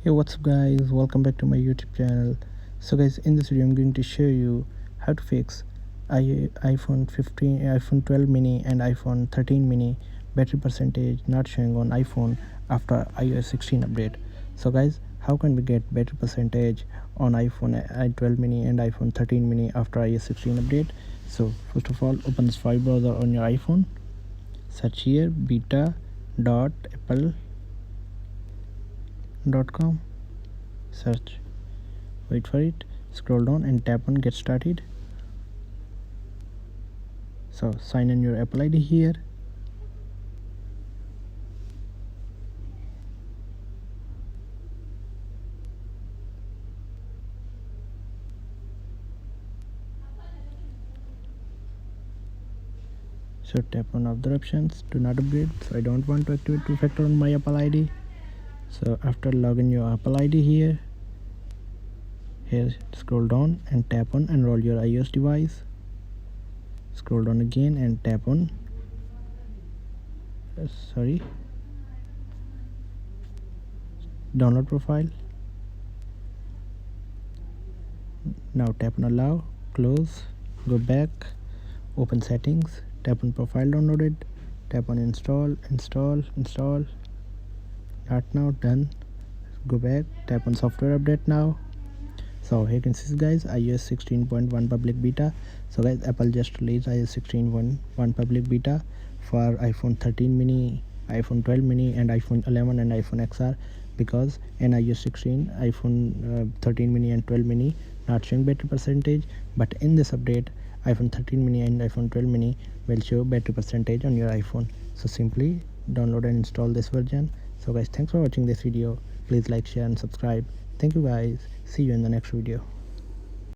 Hey, what's up guys, welcome back to my YouTube channel. So guys, in this video I'm going to show you how to fix iPhone 15, iPhone 12 mini and iPhone 13 mini battery percentage not showing on iPhone after iOS 16 update. So guys, how can we get battery percentage on iPhone 12 mini and iPhone 13 mini after iOS 16 update? So first of all, open this file browser on your iPhone, search here beta.apple.com, search, wait for it, scroll down and tap on get started. So sign in your Apple ID here, so tap on other options, do not upgrade. So I don't want to activate two-factor on my Apple ID. So after login your Apple ID here scroll down and tap on enroll your iOS device, scroll down again and tap on download profile. Now tap on allow, close, go back, open settings, tap on profile downloaded, tap on install, not now, done, go back, tap on software update now. So here you can see guys, iOS 16.1 public beta. So guys, Apple just released iOS 16.1 public beta for iPhone 13 mini, iPhone 12 mini and iPhone 11 and iPhone XR, because in iOS 16 iPhone 13 mini and 12 mini not showing battery percentage, but in this update iPhone 13 mini and iPhone 12 mini will show battery percentage on your iPhone. So simply download and install this version. So guys, thanks for watching this video. Please like, share and subscribe. Thank you guys. See you in the next video.